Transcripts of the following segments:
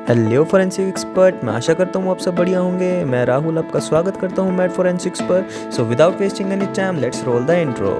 Hello forensic expert, मैं आशा करता हूँ आप सब बढ़िया होंगे। मैं राहुल आपका स्वागत करता हूँ मैट फोरेंसिक्स पर। So without wasting any time let's roll the intro.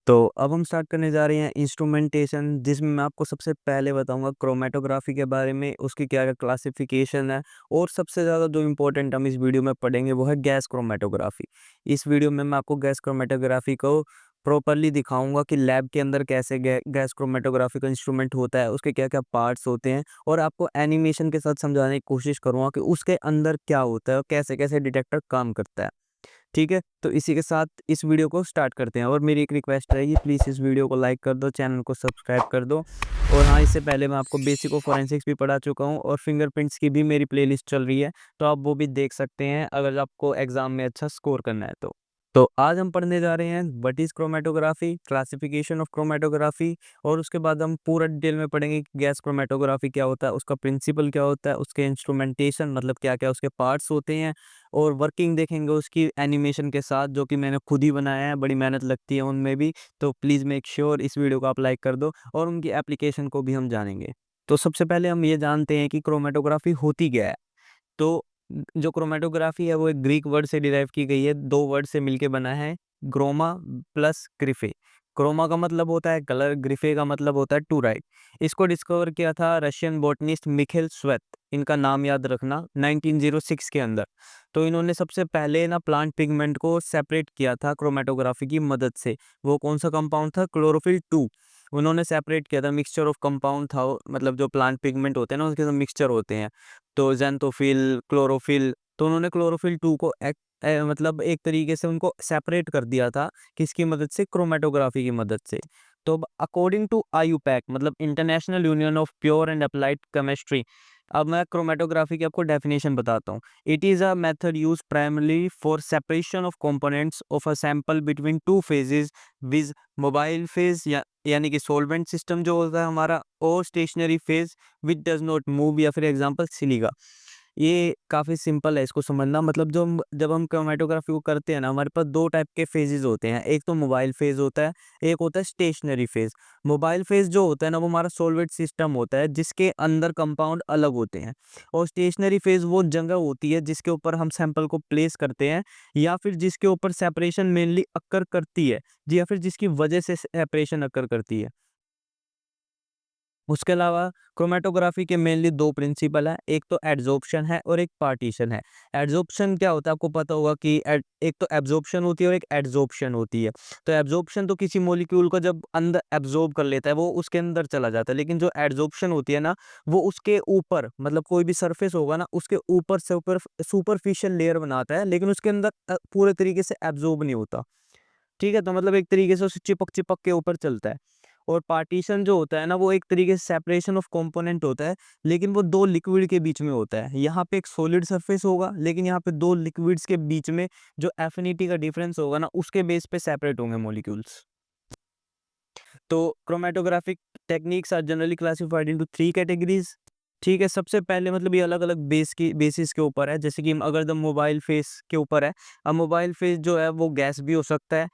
तो अब हम स्टार्ट करने जा रहे हैं इंस्ट्रूमेंटेशन, जिसमें मैं आपको सबसे पहले बताऊंगा क्रोमेटोग्राफी के बारे में, उसकी क्या क्या क्लासिफिकेशन है। और सबसे ज़्यादा जो इम्पोर्टेंट हम इस वीडियो में पढ़ेंगे वो है गैस क्रोमेटोग्राफी। इस वीडियो में मैं आपको गैस क्रोमेटोग्राफी को प्रॉपरली दिखाऊंगा कि लैब के अंदर कैसे गैस क्रोमेटोग्राफी का इंस्ट्रूमेंट होता है, उसके क्या क्या पार्ट्स होते हैं, और आपको एनिमेशन के साथ समझाने की कोशिश करूँगा कि उसके अंदर क्या होता है और कैसे कैसे डिटेक्टर काम करता है। ठीक है, तो इसी के साथ इस वीडियो को स्टार्ट करते हैं। और मेरी एक रिक्वेस्ट रहेगी, प्लीज़ इस वीडियो को लाइक कर दो, चैनल को सब्सक्राइब कर दो। और हाँ, इससे पहले मैं आपको बेसिक ऑफ फोरेंसिक्स भी पढ़ा चुका हूँ, और फिंगरप्रिंट्स की भी मेरी प्लेलिस्ट चल रही है, तो आप वो भी देख सकते हैं अगर आपको एग्जाम में अच्छा स्कोर करना है तो आज हम पढ़ने जा रहे हैं what is chromatography, classification of chromatography. और उसके बाद हम पूरा डिटेल में पढ़ेंगे कि गैस क्रोमेटोग्राफी क्या होता है, उसका प्रिंसिपल क्या होता है, उसके इंस्ट्रूमेंटेशन मतलब क्या क्या उसके पार्ट्स होते हैं, और वर्किंग देखेंगे उसकी एनिमेशन के साथ, जो कि मैंने खुद ही बनाया है, बड़ी मेहनत लगती है उनमें भी। तो प्लीज़ मेक श्योर इस वीडियो को आप लाइक कर दो, और उनकी एप्लीकेशन को भी हम जानेंगे। तो सबसे पहले हम ये जानते हैं कि क्रोमेटोग्राफी होती क्या है। तो जो क्रोमेटोग्राफी है वो एक ग्रीक वर्ड से डिराइव की गई है, दो वर्ड से मिलके बना है, ग्रोमा प्लस ग्रिफे। क्रोमा का मतलब होता है कलर, ग्रिफे का मतलब होता है टू राइट। इसको डिस्कवर किया था रशियन बॉटनिस्ट मिखेल स्वेत, इनका नाम याद रखना, 1906 के अंदर। तो इन्होंने सबसे पहले ना प्लांट पिगमेंट को सेपरेट किया था क्रोमेटोग्राफी की मदद से। वो कौन सा कंपाउंड था? Chlorophyll to. उन्होंने सेपरेट किया था, मिक्सचर ऑफ कंपाउंड था मतलब जो प्लांट पिगमेंट होते हैं ना उसके मिक्सचर होते हैं, तो ज़ैंथोफिल, क्लोरोफिल। तो उन्होंने क्लोरोफिल 2 को मतलब एक तरीके से उनको सेपरेट कर दिया था, किसकी मदद से? क्रोमेटोग्राफी की मदद से। तो अकॉर्डिंग टू आईयूपैक मतलब international union of pure and applied chemistry, अब मैं क्रोमेटोग्राफी की आपको डेफिनेशन बताता हूँ। It is a method use primarily for separation of components of a sample between two phases viz mobile phase या यानी कि सोलवेंट सिस्टम जो होता है हमारा, और stationary phase which does not move, या फिर एग्जांपल सिलिका। ये काफ़ी सिंपल है इसको समझना। मतलब जब हम क्रोमेटोग्राफी को करते हैं ना, हमारे पास दो टाइप के फेजेस होते हैं। एक तो मोबाइल फेज होता है, एक होता है स्टेशनरी फेज। मोबाइल फेज जो होता है ना वो हमारा सोलवेंट सिस्टम होता है, जिसके अंदर कंपाउंड अलग होते हैं। और स्टेशनरी फेज वो जगह होती है जिसके ऊपर हम सैंपल को प्लेस करते हैं, या फिर जिसके ऊपर सेपरेशन मेनली अक्कर करती है, या फिर जिसकी वजह से सेपरेशन अक्कर करती है। उसके अलावा क्रोमेटोग्राफी के मेनली दो प्रिंसिपल हैं, एक तो एड्सॉर्प्शन है और एक पार्टीशन है। एड्सॉर्प्शन क्या होता है आपको पता होगा कि एक तो एब्जॉर्प्शन होती है और एक एड्सॉर्प्शन होती है। तो एब्जॉर्प्शन तो किसी मॉलिक्यूल को जब अंदर एब्जॉर्ब कर लेता है वो उसके अंदर चला जाता है, लेकिन जो एड्सॉर्प्शन होती है ना वो उसके ऊपर मतलब कोई भी सरफेस होगा ना उसके ऊपर से ऊपर सुपरफिशियल लेयर बनाता है, लेकिन उसके अंदर पूरे तरीके से एब्जॉर्ब नहीं होता। ठीक है, तो मतलब एक तरीके से उसे चिपक चिपक के ऊपर चलता है। और पार्टीशन जो होता है ना वो एक तरीके से सेपरेशन ऑफ कंपोनेंट होता है, लेकिन वो दो लिक्विड के बीच में होता है। यहाँ पे एक सॉलिड सरफेस होगा, लेकिन यहाँ पे दो लिक्विड्स के बीच में जो एफिनिटी का डिफरेंस होगा ना उसके बेस पे सेपरेट होंगे मॉलिक्यूल्स। तो chromatographic techniques are generally classified into three categories. ठीक है, सबसे पहले मतलब ये अलग अलग बेसिस के ऊपर है, जैसे कि अगर द मोबाइल फेस के ऊपर है। अब मोबाइल फेस जो है वो गैस भी हो सकता है,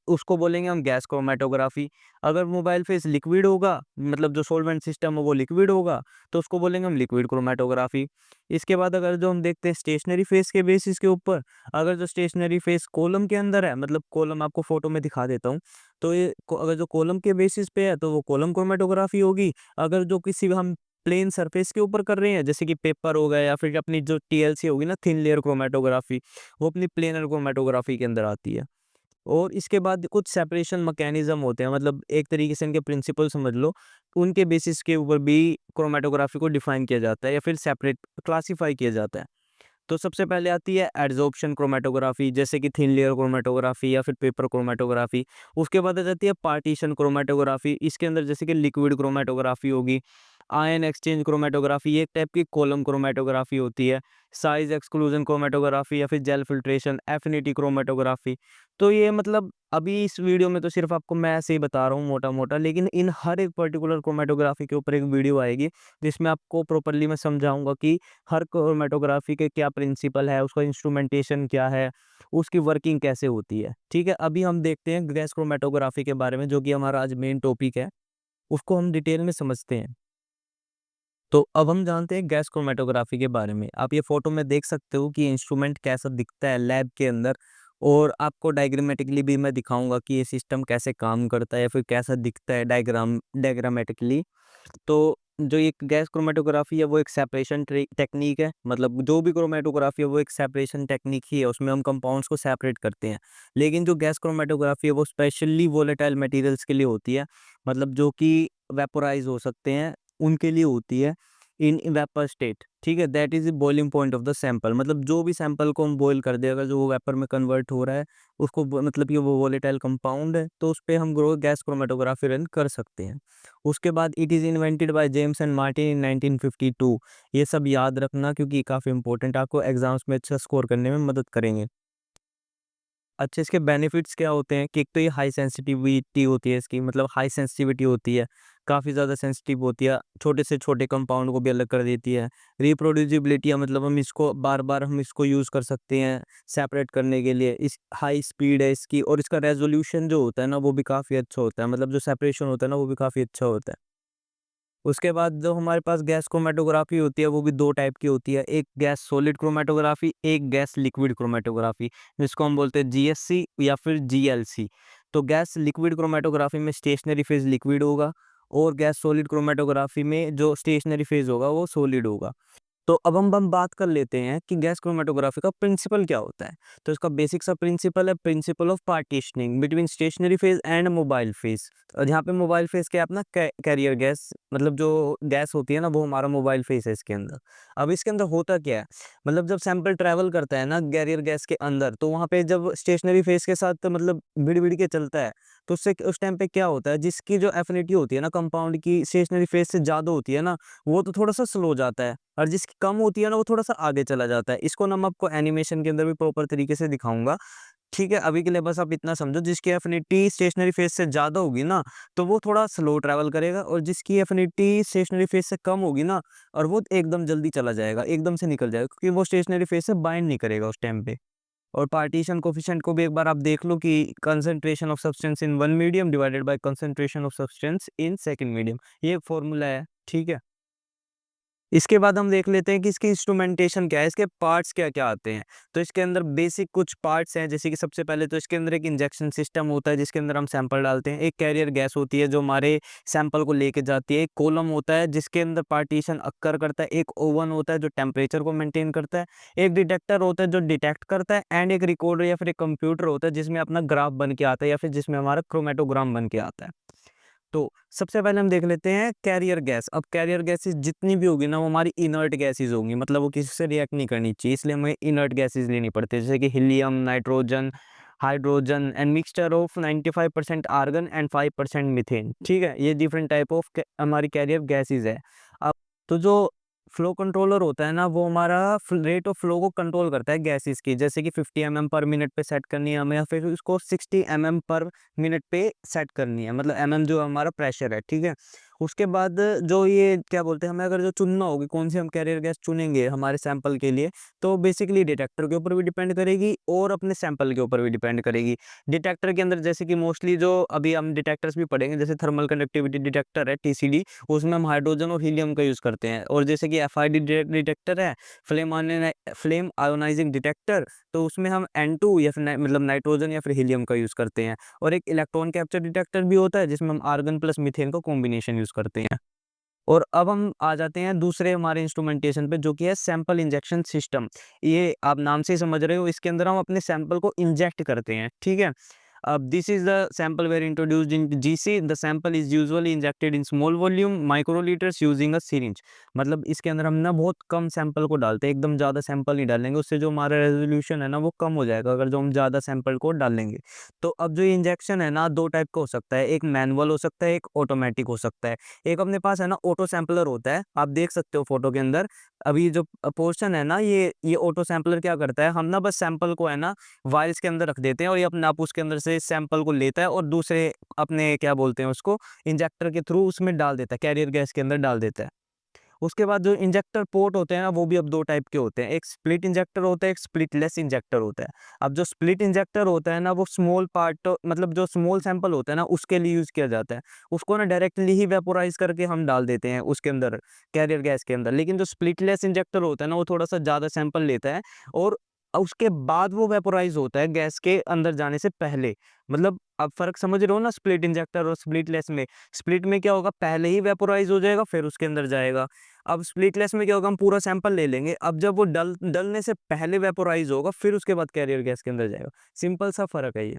उसको बोलेंगे हम गैस क्रोमेटोग्राफी। अगर मोबाइल फेस लिक्विड होगा मतलब जो सोलवेंट सिस्टम है वो लिक्विड होगा, तो उसको बोलेंगे हम लिक्विड क्रोमेटोग्राफी। इसके बाद अगर जो हम देखते हैं स्टेशनरी फेस के बेसिस के ऊपर, अगर जो स्टेशनरी फेस कॉलम के अंदर है, मतलब कॉलम आपको फोटो में दिखा देता हूँ, तो अगर जो कॉलम के बेसिस पे है तो वो कॉलम क्रोमेटोग्राफी होगी। अगर जो किसी हम प्लेन सरफेस के ऊपर कर रहे हैं, जैसे कि पेपर हो गया या फिर अपनी जो टीएलसी होगी ना, थिन लेयर क्रोमेटोग्राफी, वो अपनी प्लेनर क्रोमेटोग्राफी के अंदर आती है। और इसके बाद कुछ सेपरेशन मैकेनिज्म होते हैं, मतलब एक तरीके से इनके प्रिंसिपल समझ लो, उनके बेसिस के ऊपर भी क्रोमेटोग्राफी को डिफाइन किया जाता है या फिर सेपरेट क्लासीफाई किया जाता है। तो सबसे पहले आती है एडजॉर्प्शन क्रोमेटोग्राफी, जैसे कि थिन लेयर क्रोमेटोग्राफी या फिर पेपर क्रोमेटोग्राफी। उसके बाद आ जाती है पार्टीशन क्रोमेटोग्राफी, इसके अंदर जैसे कि लिक्विड क्रोमेटोग्राफी होगी। आयन एक्सचेंज क्रोमेटोग्राफी एक टाइप की कॉलम क्रोमेटोग्राफी होती है। साइज एक्सक्लूजन क्रोमेटोग्राफी या फिर जेल फिल्ट्रेशन एफिनिटी क्रोमेटोग्राफी। तो ये मतलब अभी इस वीडियो में तो सिर्फ आपको मैं ऐसे ही बता रहा हूँ मोटा मोटा, लेकिन इन हर एक पर्टिकुलर क्रोमेटोग्राफी के ऊपर एक वीडियो आएगी जिसमें आपको प्रॉपरली मैं समझाऊंगा कि हर क्रोमेटोग्राफी के क्या प्रिंसिपल है, उसका इंस्ट्रूमेंटेशन क्या है, उसकी वर्किंग कैसे होती है। ठीक है, अभी हम देखते हैं गैस क्रोमेटोग्राफी के बारे में, जो कि हमारा आज मेन टॉपिक है। उसको हम डिटेल में समझते हैं। तो अब हम जानते हैं गैस क्रोमैटोग्राफी के बारे में। आप ये फ़ोटो में देख सकते हो कि इंस्ट्रूमेंट कैसा दिखता है लैब के अंदर, और आपको डायग्रामेटिकली भी मैं दिखाऊँगा कि ये सिस्टम कैसे काम करता है या फिर कैसा दिखता है डायग्रामेटिकली। तो जो ये गैस क्रोमैटोग्राफी है वो एक सेपरेशन टेक्नीक है। मतलब जो भी क्रोमैटोग्राफी है वो एक सेपरेशन टेक्नीक ही है, उसमें हम कंपाउंड्स को सेपरेट करते हैं। लेकिन जो गैस क्रोमैटोग्राफी है वो स्पेशली वोलेटाइल मटेरियल्स के लिए होती है, मतलब जो कि वेपोराइज़ हो सकते हैं, उनके लिए होती है इन वेपर स्टेट, ठीक है? That is the boiling point of the sample. मतलब जो भी सैंपल को हम बॉयल कर दें, अगर जो वो वेपर में कन्वर्ट हो रहा है, उसको मतलब कि वो वोलेटाइल कंपाउंड है, तो उसपे हम ग्रो गैस क्रोमैटोग्राफी रन कर सकते हैं। उसके बाद it is invented by James and Martin in 1952। ये सब याद रखना क्योंकि काफ़ी इंपॉर्टेंट, आपको एग्ज़ाम्स में अच्छा स्कोर करने में मदद करेंगे। अच्छा, इसके बेनिफिट्स क्या होते हैं कि एक तो ये हाई सेंसिटिविटी होती है इसकी, मतलब हाई सेंसिटिविटी होती है, काफ़ी ज़्यादा सेंसिटिव होती है, छोटे से छोटे कंपाउंड को भी अलग कर देती है। रिप्रोड्यूसिबिलिटी है, मतलब हम इसको बार-बार हम इसको यूज़ कर सकते हैं सेपरेट करने के लिए। इस हाई स्पीड है इसकी, और इसका रेज़ोल्यूशन जो होता है ना वो भी काफ़ी अच्छा होता है, मतलब जो सेपरेशन होता है ना वो भी काफ़ी अच्छा होता है। उसके बाद जो हमारे पास गैस क्रोमैटोग्राफी होती है वो भी 2 टाइप की होती है। एक गैस सॉलिड क्रोमैटोग्राफी, एक गैस लिक्विड क्रोमैटोग्राफी, जिसको हम बोलते हैं जीएससी या फिर जीएलसी। तो गैस लिक्विड क्रोमैटोग्राफी में स्टेशनरी फेज़ लिक्विड होगा, और गैस सॉलिड क्रोमैटोग्राफी में जो स्टेशनरी फेज़ होगा वो सॉलिड होगा। तो अब हम बात कर लेते हैं कि गैस क्रोमैटोग्राफी का प्रिंसिपल क्या होता है। तो इसका बेसिक सा प्रिंसिपल है principle of partitioning between stationary phase and mobile phase. और यहाँ पे मोबाइल फेज क्या है अपना कैरियर गैस, मतलब जो गैस होती है ना वो हमारा मोबाइल फेज है इसके अंदर। अब इसके अंदर होता क्या है, मतलब जब सैंपल ट्रैवल करता है ना कैरियर गैस के अंदर, तो वहाँ पे जब स्टेशनरी फेज के साथ मतलब भिड़ भिड़ के चलता है, तो उससे उस टाइम पे क्या होता है, जिसकी जो एफिनिटी होती है ना कंपाउंड की स्टेशनरी फेज से ज़्यादा होती है ना, वो तो थोड़ा-सा स्लो हो जाता है, और जिसकी कम होती है ना वो थोड़ा-सा आगे चला जाता है। इसको ना मैं आपको एनिमेशन के अंदर भी प्रॉपर तरीके से दिखाऊँगा। ठीक है, अभी के लिए बस आप इतना समझो, जिसकी एफिनिटी स्टेशनरी फेज से ज़्यादा होगी ना, तो वो थोड़ा स्लो ट्रैवल करेगा, और जिसकी एफिनिटी स्टेशनरी फेज से कम होगी ना, और वो एकदम जल्दी चला जाएगा, एकदम से निकल जाएगा, क्योंकि वो स्टेशनरी फेज से बाइंड नहीं करेगा उस टाइम पे। और पार्टीशन कोएफिशिएंट को भी एक बार आप देख लो कि concentration of substance in one medium divided by concentration of substance in second medium, ये एक फॉर्मूला है, ठीक है? इसके बाद हम देख लेते हैं कि इसकी इंस्ट्रूमेंटेशन क्या है, इसके पार्ट्स क्या-क्या आते हैं। तो इसके अंदर बेसिक कुछ पार्ट्स हैं, जैसे कि सबसे पहले तो इसके अंदर एक इंजेक्शन सिस्टम होता है जिसके अंदर हम सैंपल डालते हैं। एक कैरियर गैस होती है जो हमारे सैंपल को लेके जाती है। एक कॉलम होता है जिसके अंदर पार्टीशन अक्कर करता है। एक ओवन होता है जो टेम्परेचर को मेंटेन करता है। एक डिटेक्टर होता है जो डिटेक्ट करता है, एंड एक रिकॉर्डर या फिर एक कंप्यूटर होता है जिसमें अपना ग्राफ बन के आता है या फिर जिसमें हमारा क्रोमैटोग्राम बन के आता है। तो सबसे पहले हम देख लेते हैं कैरियर गैस। अब कैरियर गैसेज़ जितनी भी होगी ना वो हमारी इनर्ट गैसेज़ होंगी, मतलब वो किसी से रिएक्ट नहीं करनी चाहिए, इसलिए हमें इनर्ट गैसेज़ लेनी पड़ती है, जैसे कि helium, nitrogen, hydrogen and mixture of 95% argon and 5% methane, ठीक है? ये डिफरेंट टाइप ऑफ हमारी कैरियर गैसेज़ है। अब तो जो फ्लो कंट्रोलर होता है ना वो हमारा रेट ऑफ फ्लो को कंट्रोल करता है गैसेज़ की, जैसे कि 50 एमएम पर मिनट पे सेट करनी है हमें, या फिर उसको 60 एमएम पर मिनट पे सेट करनी है, मतलब एमएम जो हमारा प्रेशर है, ठीक है? उसके बाद जो ये क्या बोलते हैं, हमें अगर जो चुनना होगी कौन सी हम कैरियर गैस चुनेंगे हमारे सैंपल के लिए, तो बेसिकली डिटेक्टर के ऊपर भी डिपेंड करेगी और अपने सैंपल के ऊपर भी डिपेंड करेगी। डिटेक्टर के अंदर जैसे कि मोस्टली जो अभी हम डिटेक्टर्स भी पढ़ेंगे, जैसे थर्मल कंडक्टिविटी डिटेक्टर है टीसीडी, उसमें हम हाइड्रोजन और हीलियम का यूज़ करते हैं, और जैसे कि एफआईडी डिटेक्टर है, फ्लेम आयोनाइजिंग डिटेक्टर, तो उसमें हम N2 या फिर मतलब नाइट्रोजन या फिर हीलियम का यूज़ करते हैं। और एक इलेक्ट्रॉन कैप्चर डिटेक्टर भी होता है जिसमें हम आर्गन प्लस मीथेन का कॉम्बिनेशन यूज़ करते हैं। और अब हम आ जाते हैं दूसरे हमारे इंस्ट्रूमेंटेशन पे, जो कि है सैंपल इंजेक्शन सिस्टम। ये आप नाम से ही समझ रहे हो, इसके अंदर हम अपने सैंपल को इंजेक्ट करते हैं, ठीक है? अब this is the sample were introduced in GC, the sample is usually injected in small volume microliters using a syringe. मतलब इसके अंदर हम ना बहुत कम सैंपल को डालते हैं, एकदम ज़्यादा सैंपल नहीं डालेंगे, उससे जो हमारा रेज़ोल्यूशन है ना वो कम हो जाएगा अगर जो हम ज़्यादा सैंपल को डालेंगे। तो अब जो ये इंजेक्शन है ना 2 टाइप का हो सकता है, एक मैनुअल हो सकता है, एक ऑटोमैटिक हो सकता है। एक अपने पास है ना ऑटो सैंपलर होता है, आप देख सकते हो फ़ोटो के अंदर। अभी जो पोर्शन है ना ये ऑटो सैंपलर क्या करता है, हम ना बस सैंपल को है ना वायल्स के अंदर रख देते हैं, और ये अपने आप उसके अंदर से सैंपल को लेता है और दूसरे अपने क्या बोलते हैं उसको इंजेक्टर के थ्रू उसमें डाल देता है, कैरियर गैस के अंदर डाल देता है। उसके बाद जो इंजेक्टर पोर्ट होते हैं ना, वो भी अब 2 टाइप के होते हैं, एक स्प्लिट इंजेक्टर होता है, एक स्प्लिटलेस इंजेक्टर होता है। अब जो स्प्लिट इंजेक्टर होता है ना, वो स्मॉल पार्ट मतलब जो स्मॉल सैंपल होता है ना, उसके लिए यूज़ किया जाता है। उसको ना डायरेक्टली ही वेपोराइज़ करके हम डाल देते हैं उसके अंदर, कैरियर गैस के अंदर। लेकिन जो स्प्लिटलेस इंजेक्टर होता है ना, वो थोड़ा-सा ज़्यादा सैंपल लेता है और उसके बाद वो वेपोराइज़ होता है गैस के अंदर जाने से पहले। मतलब आप फ़र्क समझ रहे हो ना स्प्लिट इंजेक्टर और स्प्लिटलेस में? स्प्लिट में क्या होगा, पहले ही वेपोराइज़ हो जाएगा फिर उसके अंदर जाएगा। अब स्प्लिटलेस में क्या होगा, हम पूरा सैंपल ले लेंगे, अब जब वो डलने से पहले वेपोराइज़ होगा फिर उसके बाद कैरियर गैस के अंदर जाएगा। सिंपल सा फ़र्क है ये।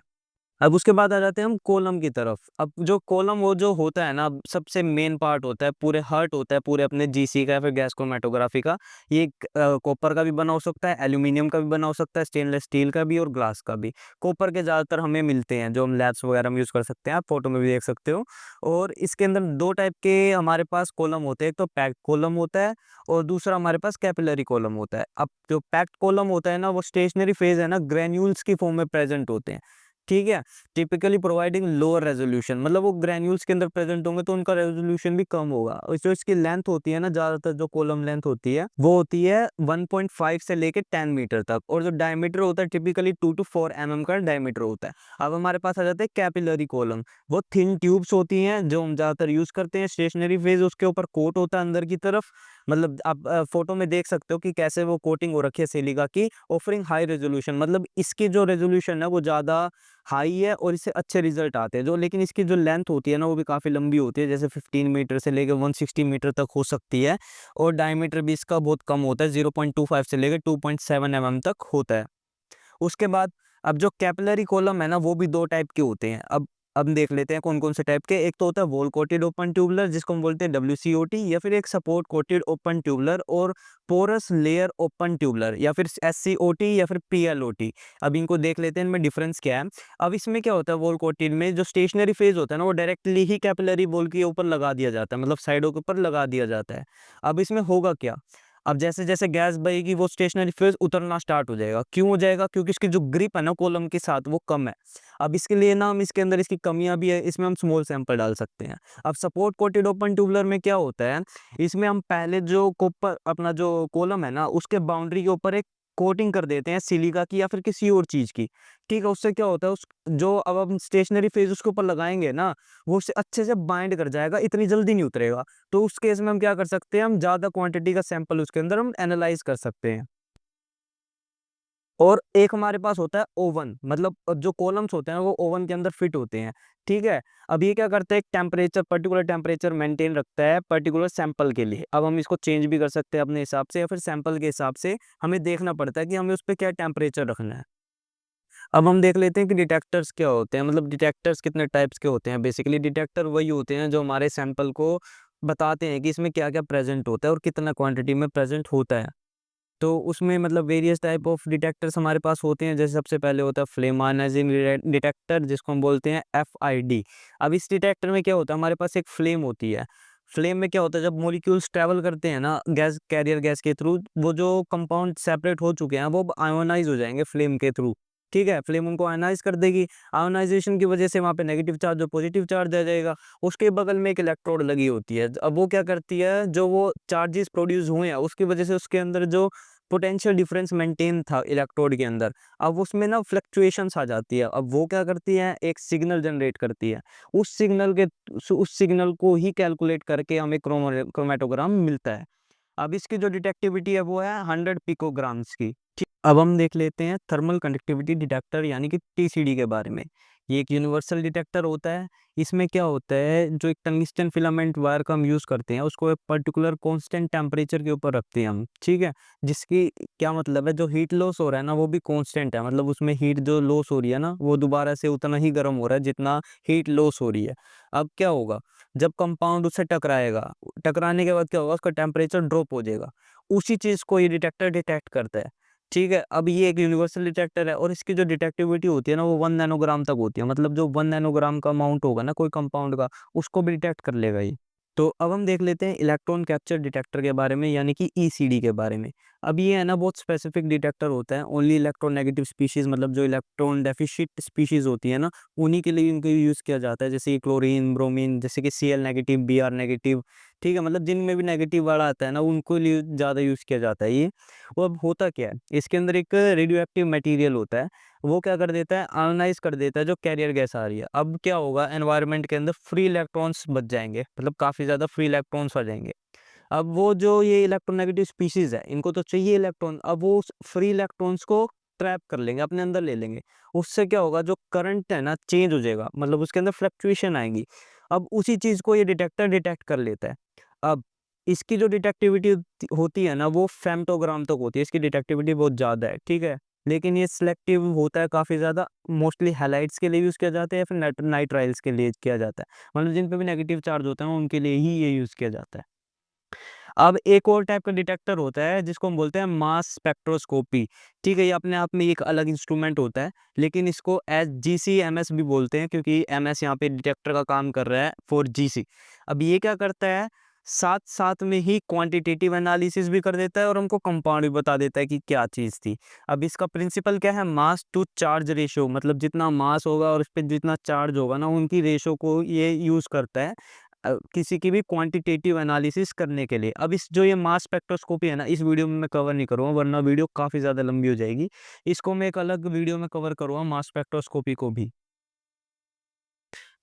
अब उसके बाद आ जाते हैं हम कॉलम की तरफ। अब जो कॉलम वो जो होता है ना, सबसे मेन पार्ट होता है, पूरे हार्ट होता है पूरे अपने जीसी का या फिर गैस क्रोमैटोग्राफी का। ये कॉपर का भी बना हो सकता है, एल्यूमीनियम का भी बना हो सकता है, स्टेनलेस स्टील का भी और ग्लास का भी। कॉपर के ज़्यादातर हमें मिलते हैं, जो हम लैब्स वगैरह में यूज़ कर सकते हैं, आप फ़ोटो में भी देख सकते हो। और इसके अंदर 2 टाइप के हमारे पास कॉलम होते हैं, एक तो पैक्ड कॉलम होता है और दूसरा हमारे पास कैपिलरी कॉलम होता है। अब जो पैक्ड कॉलम होता है ना, वो स्टेशनरी फ़ेज़ है ना, ग्रैन्यूल्स की फ़ॉर्म में प्रेज़ेंट होते हैं। ठीक है? टिपिकली प्रोवाइडिंग लोअर रेज़ोल्यूशन, मतलब वो ग्रैन्यूल्स के अंदर प्रेज़ेंट होंगे तो उनका रेज़ोल्यूशन भी कम होगा और जो इसकी लेंथ होती है ना, ज़्यादातर जो कॉलम लेंथ होती है, वो होती है 1.5 से लेके 10 मीटर तक और जो डायमीटर होता है टिपिकली 2 टू 4 एमएम का डायमीटर होता है। अब हमारे पास आ जाते हैं कैपिलरी कॉलम, वो थिन ट्यूब्स होती हैं जो हम ज़्यादातर यूज़ करते हैं, स्टेशनरी फ़ेज़ उसके ऊपर कोट होता है अंदर की तरफ, मतलब आप फ़ोटो में देख सकते हो कि कैसे वो कोटिंग हो रखी है सिलिका की, ऑफरिंग हाई रेज़ोल्यूशन, मतलब इसकी जो रेज़ोल्यूशन है वो ज़्यादा हाई है और इससे अच्छे रिज़ल्ट आते हैं। जो लेकिन इसकी जो लेंथ होती है ना, वो भी काफ़ी लंबी होती है, जैसे 15 मीटर से लेके 160 मीटर तक हो सकती है और डायमीटर भी इसका बहुत कम होता है, 0.25 से लेके 2.7 एमएम तक होता है। उसके बाद अब जो कैपिलरी कॉलम है ना, वो भी 2 टाइप के होते हैं। अब देख लेते हैं कौन-कौन से टाइप के। एक तो होता है वॉल कोटेड ओपन ट्यूबुलर, जिसको हम बोलते हैं डब्ल्यूसीओटी, या फिर एक सपोर्ट कोटेड ओपन ट्यूबुलर और पोरस लेयर ओपन ट्यूबुलर, या फिर एससीओटी या फिर पीएलओटी। अब इनको देख लेते हैं, इनमें डिफरेंस क्या है। अब इसमें क्या होता है, वॉल कोटेड में जो स्टेशनरी फेज होता है ना, वो डायरेक्टली ही कैपिलरी वॉल के ऊपर लगा दिया जाता है, मतलब साइडों के ऊपर लगा दिया जाता है। अब इसमें होगा क्या, अब जैसे-जैसे गैस बहेगी वो स्टेशनरी फेज़ उतरना स्टार्ट हो जाएगा। क्यों हो जाएगा? क्योंकि इसकी जो ग्रिप है ना कॉलम के साथ, वो कम है। अब इसके लिए ना हम इसके अंदर इसकी कमियाँ भी है, इसमें हम स्मॉल सैंपल डाल सकते हैं। अब सपोर्ट कोटेड ओपन ट्यूबुलर में क्या होता है, इसमें हम पहले जो कॉपर अपना जो कॉलम है ना, उसके बाउंड्री के ऊपर एक कोटिंग कर देते हैं सिलिका की या फिर किसी और चीज़ की। ठीक है? उससे क्या होता है, उस जो अब हम स्टेशनरी फेज़ उसके ऊपर लगाएँगे ना, वो उससे अच्छे से बाइंड कर जाएगा, इतनी जल्दी नहीं उतरेगा। तो उस केस में हम क्या कर सकते हैं, हम ज़्यादा क्वांटिटी का सैंपल उसके अंदर हम एनालाइज़ कर सकते हैं। और एक हमारे पास होता है ओवन, मतलब जो कॉलम्स होते हैं वो ओवन के अंदर फिट होते हैं, ठीक है? अब ये क्या करता है, एक टेम्परेचर पर्टिकुलर टेम्परेचर मेंटेन रखता है पर्टिकुलर सैंपल के लिए। अब हम इसको चेंज भी कर सकते हैं अपने हिसाब से या फिर सैंपल के हिसाब से हमें देखना पड़ता है कि हमें उस पे क्या टेम्परेचर रखना है। अब हम देख लेते हैं कि डिटेक्टर्स क्या होते हैं, मतलब डिटेक्टर्स कितने टाइप्स के होते हैं। बेसिकली डिटेक्टर वही होते हैं जो हमारे सैंपल को बताते हैं कि इसमें क्या-क्या प्रेज़ेंट होता है और कितना क्वांटिटी में प्रेज़ेंट होता है। तो उसमें मतलब वेरियस टाइप ऑफ डिटेक्टर्स हमारे पास होते हैं। जैसे सबसे पहले होता है फ्लेम आयनाइजिंग डिटेक्टर, जिसको हम बोलते हैं एफआईडी। अब इस डिटेक्टर में क्या होता है, हमारे पास एक फ्लेम होती है। फ्लेम में क्या होता है, जब मॉलिक्यूल्स ट्रैवल करते हैं ना गैस कैरियर गैस के थ्रू, वो जो कंपाउंड सेपरेट हो चुके हैं वो अब आयोनाइज हो जाएंगे फ्लेम के थ्रू। ठीक है, फ्लेम उनको आयोनाइज कर देगी। आयोनाइजेशन की वजह से वहाँ पे नेगेटिव चार्ज और पॉजिटिव चार्ज आ जाएगा। उसके बगल में एक इलेक्ट्रोड लगी होती है। अब वो क्या करती है, जो वो चार्जेस प्रोड्यूस हुए हैं उसकी वजह से उसके अंदर जो पोटेंशियल डिफरेंस मेंटेन था इलेक्ट्रोड के अंदर, अब उसमें ना फ्लक्चुएशंस आ जाती है। अब वो क्या करती है, एक सिग्नल जनरेट करती है। उस सिग्नल को ही कैलकुलेट करके हमें क्रोमैटोग्राम मिलता है। अब इसकी जो डिटेक्टिविटी है वो है 100 पिकोग्राम्स की। ठीक, अब हम देख लेते हैं थर्मल कंडक्टिविटी डिटेक्टर यानी कि टीसीडी के बारे में। ये एक यूनिवर्सल डिटेक्टर होता है। इसमें क्या होता है, जो एक टंगस्टन फिलामेंट वायर का हम यूज़ करते हैं उसको एक पर्टिकुलर कांस्टेंट टेम्परेचर के ऊपर रखते हैं हम, ठीक है? जिसकी क्या मतलब है, जो हीट लॉस हो रहा है ना वो भी कांस्टेंट है, मतलब उसमें हीट जो लॉस हो रही है ना वो दोबारा से उतना ही गर्म हो रहा है जितना हीट लॉस हो रही है। अब क्या होगा, जब कंपाउंड उससे टकराएगा, टकराने के बाद क्या होगा, उसका टेम्परेचर ड्रॉप हो जाएगा। उसी चीज़ को ये डिटेक्टर डिटेक्ट करता है। ठीक है? अब ये एक यूनिवर्सल डिटेक्टर है और इसकी जो डिटेक्टिविटी होती है ना वो 1 नैनोग्राम तक होती है। मतलब जो 1 नैनोग्राम का अमाउंट होगा ना कोई कंपाउंड का, उसको भी डिटेक्ट कर लेगा ये। तो अब हम देख लेते हैं इलेक्ट्रॉन कैप्चर डिटेक्टर के बारे में यानी कि ईसीडी के बारे में। अब ये है ना बहुत स्पेसिफिक डिटेक्टर होता है, ओनली इलेक्ट्रोनेगेटिव स्पीशीज़, मतलब जो इलेक्ट्रॉन डेफिशिट स्पीशीज़ होती है ना, उन्हीं के लिए इनको यूज़ किया जाता है। जैसे कि क्लोरीन, ब्रोमीन, जैसे कि सीएल नेगेटिव, बीआर नेगेटिव, ठीक है? मतलब जिनमें भी नेगेटिव वर्ड आता है ना, उनको लिए ज़्यादा यूज़ किया जाता है ये। वो अब होता क्या है, इसके अंदर एक रेडियो एक्टिव मटेरियल होता है, वो क्या कर देता है, आयोनाइज़ कर देता है जो कैरियर गैस आ रही है। अब क्या होगा, एनवायरनमेंट के अंदर फ्री इलेक्ट्रॉन्स बच जाएँगे, मतलब काफ़ी ज़्यादा फ्री इलेक्ट्रॉन्स आ जाएँगे। अब वो जो ये इलेक्ट्रोनेगेटिव स्पीशीज़ है, इनको तो चाहिए इलेक्ट्रॉन, अब वो उस फ्री इलेक्ट्रॉन्स को ट्रैप कर लेंगे, अपने अंदर ले लेंगे। उससे क्या होगा, जो करंट है ना चेंज हो जाएगा, मतलब उसके अंदर फ्लक्चुएशन आएँगी। अब उसी चीज़ को ये डिटेक्टर डिटेक्ट कर लेता है। अब इसकी जो डिटेक्टिविटी होती है ना, वो फेम्टोग्राम तक होती है, इसकी डिटेक्टिविटी बहुत ज़्यादा है, ठीक है? लेकिन ये सिलेक्टिव होता है काफ़ी ज़्यादा, मोस्टली हैलाइड्स के लिए यूज़ किया जाता है या फिर नाइट्राइल्स के लिए किया जाता है। मतलब जिन पे भी नेगेटिव चार्ज होते हैं, उनके लिए ही ये यूज़ किया जाता है। अब एक और टाइप का डिटेक्टर होता है जिसको हम बोलते हैं मास स्पेक्ट्रोस्कोपी। ठीक है, ये अपने आप में एक अलग इंस्ट्रूमेंट होता है, लेकिन इसको जीसीएमएस भी बोलते हैं क्योंकि एमएस यहाँ पे डिटेक्टर का काम कर रहा है फॉर जीसी। अब ये क्या करता है, साथ साथ में ही क्वांटिटेटिव एनालिसिस भी कर देता है और हमको कंपाउंड भी बता देता है कि क्या चीज़ थी। अब इसका प्रिंसिपल क्या है, मास टू चार्ज रेशियो, मतलब जितना मास होगा और उस पे जितना चार्ज होगा ना, उनकी रेशियो को ये यूज़ करता है किसी की भी क्वांटिटेटिव एनालिसिस करने के लिए। अब इस जो ये मास स्पेक्ट्रोस्कोपी है ना, इस वीडियो में मैं कवर नहीं करूँगा वरना वीडियो काफ़ी ज़्यादा लंबी हो जाएगी। इसको मैं एक अलग वीडियो में कवर करूँगा, मास स्पेक्ट्रोस्कोपी को भी।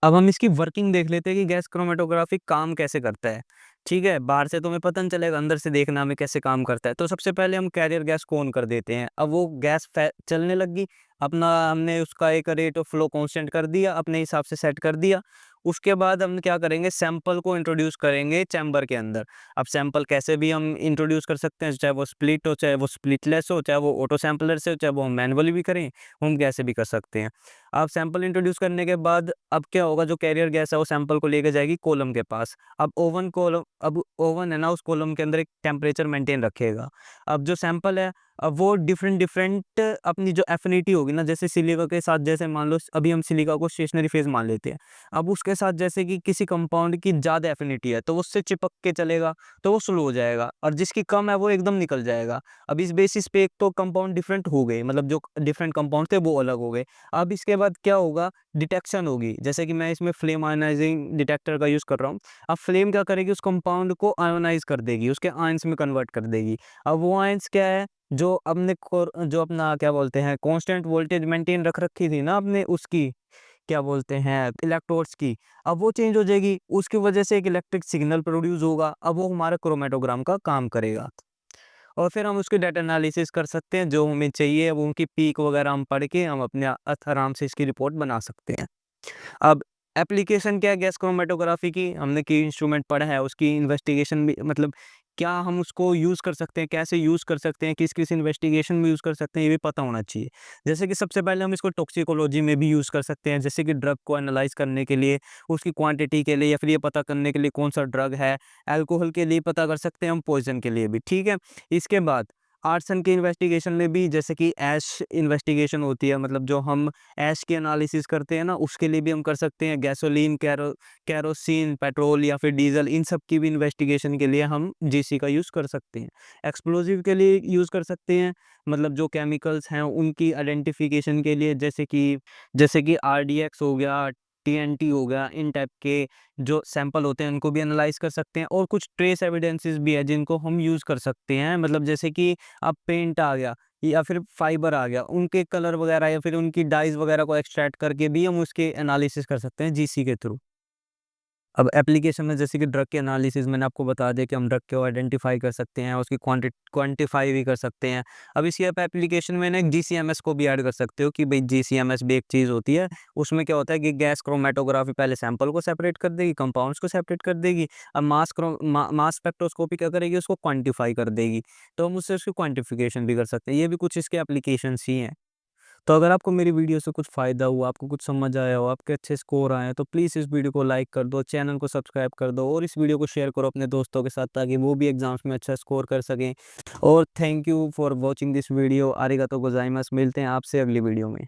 अब हम इसकी वर्किंग देख लेते हैं कि गैस क्रोमैटोग्राफी काम कैसे करता है। ठीक है? बाहर से तो हमें पता नहीं चलेगा, अंदर से देखना हमें कैसे काम करता है। तो सबसे पहले हम कैरियर गैस को ऑन कर देते हैं। अब वो गैस फै चलने लग गई, अपना हमने उसका एक रेट ऑफ फ्लो कांस्टेंट कर दिया, अपने हिसाब से सेट कर दिया। उसके बाद हम क्या करेंगे, सैंपल को इंट्रोड्यूस करेंगे चैम्बर के अंदर। अब सैंपल कैसे भी हम इंट्रोड्यूस कर सकते हैं, चाहे वो स्प्लिट हो, चाहे वो स्प्लिटलेस हो, चाहे वो ऑटो सैंपलर से हो, चाहे वो हम मैनुअली भी करें, हम कैसे भी कर सकते हैं। अब सैंपल इंट्रोड्यूस करने के बाद अब क्या होगा, जो कैरियर गैस है वो सैंपल को लेके जाएगी कॉलम के पास। अब ओवन है ना, उस कॉलम के अंदर एक टेम्परेचर मेंटेन रखेगा। अब जो सैंपल है, अब वो डिफरेंट डिफरेंट अपनी जो एफिनिटी होगी ना, जैसे सिलिका के साथ, जैसे मान लो अभी हम सिलिका को स्टेशनरी फेज मान लेते हैं। अब उसके साथ जैसे कि किसी कंपाउंड की ज़्यादा एफिनिटी है तो वो उससे चिपक के चलेगा, तो वो स्लो हो जाएगा, और जिसकी कम है वो एकदम निकल जाएगा। अब इस बेसिस पे एक तो कंपाउंड डिफरेंट हो गए, मतलब जो डिफरेंट कंपाउंड थे वो अलग हो गए। अब इसके बाद क्या होगा, डिटेक्शन होगी, जैसे कि मैं इसमें फ्लेम आयोनाइजिंग डिटेक्टर का यूज़ कर रहा हूँ। अब फ्लेम क्या करेगी, उस कंपाउंड को आयोनाइज़ कर देगी, उसके आयंस में कन्वर्ट कर देगी। अब वो आयंस क्या है, जो अपना क्या बोलते हैं, कांस्टेंट वोल्टेज मेंटेन रख रखी थी ना आपने उसकी, क्या बोलते हैं, इलेक्ट्रोड्स की, अब वो चेंज हो जाएगी। उसकी वजह से एक इलेक्ट्रिक सिग्नल प्रोड्यूस होगा, अब वो हमारा क्रोमैटोग्राम का काम करेगा। और फिर हम उसकी डाटा एनालिसिस कर सकते हैं, जो हमें चाहिए, वो उनकी पीक वगैरह हम पढ़ के हम अपने आराम से इसकी रिपोर्ट बना सकते हैं। अब एप्लीकेशन क्या है गैस क्रोमैटोग्राफी की, हमने की इंस्ट्रूमेंट पढ़ा है, उसकी इन्वेस्टिगेशन भी, मतलब क्या हम उसको यूज़ कर सकते हैं, कैसे यूज़ कर सकते हैं, किस-किस इन्वेस्टिगेशन में यूज़ कर सकते हैं, ये भी पता होना चाहिए। जैसे कि सबसे पहले हम इसको टॉक्सिकोलॉजी में भी यूज़ कर सकते हैं, जैसे कि ड्रग को एनालाइज़ करने के लिए, उसकी क्वांटिटी के लिए, या फिर ये पता करने के लिए कौन-सा ड्रग है। अल्कोहल के लिए पता कर सकते हैं हम, पॉइज़न के लिए भी, ठीक है? इसके बाद आर्सन के इन्वेस्टिगेशन में भी, जैसे कि ऐश इन्वेस्टिगेशन होती है, मतलब जो हम ऐश की एनालिसिस करते हैं ना, उसके लिए भी हम कर सकते हैं। गैसोलीन, केरोसिन, पेट्रोल या फिर डीज़ल, इन सब की भी इन्वेस्टिगेशन के लिए हम जीसी का यूज़ कर सकते हैं। एक्सप्लोसिव के लिए यूज़ कर सकते हैं, मतलब जो केमिकल्स हैं उनकी आइडेंटिफिकेशन के लिए, जैसे कि आरडीएक्स हो गया, टीएनटी हो गया, इन टाइप के जो सैंपल होते हैं उनको भी एनालाइज़ कर सकते हैं। और कुछ ट्रेस एविडेंसेस भी है जिनको हम यूज़ कर सकते हैं, मतलब जैसे कि अब पेंट आ गया या फिर फाइबर आ गया, उनके कलर वगैरह या फिर उनकी डाइज़ वगैरह को एक्सट्रैक्ट करके भी हम उसके एनालिसिस कर सकते हैं जीसी के थ्रू। अब एप्लीकेशन में जैसे कि ड्रग के एनालिसिस मैंने आपको बता दिया कि हम ड्रग को आइडेंटिफ़ाई कर सकते हैं, उसकी क्वांटिफ़ाई भी कर सकते हैं। अब इसी आप एप्लीकेशन में ना एक जीसीएमएस को भी ऐड कर सकते हो कि भई जीसीएमएस भी एक चीज़ होती है। उसमें क्या होता है कि गैस क्रोमैटोग्राफी पहले सैंपल को सेपरेट कर देगी, कंपाउंड्स को सेपरेट कर देगी। अब मास स्पेक्ट्रोस्कोपी क्या करेगी, उसको क्वांटिफ़ाई कर देगी। तो हम उससे उसकी क्वांटिफ़िकेशन भी कर सकते हैं। ये भी कुछ इसके एप्लीकेशंस ही हैं। तो अगर आपको मेरी वीडियो से कुछ फ़ायदा हुआ, आपको कुछ समझ आया हो, आपके अच्छे स्कोर आए हैं, तो प्लीज़ इस वीडियो को लाइक कर दो, चैनल को सब्सक्राइब कर दो और इस वीडियो को शेयर करो अपने दोस्तों के साथ ताकि वो भी एग्ज़ाम्स में अच्छा स्कोर कर सकें। और thank you for watching this video. आरिगातो गोज़ाइमास। मिलते हैं आपसे अगली वीडियो में।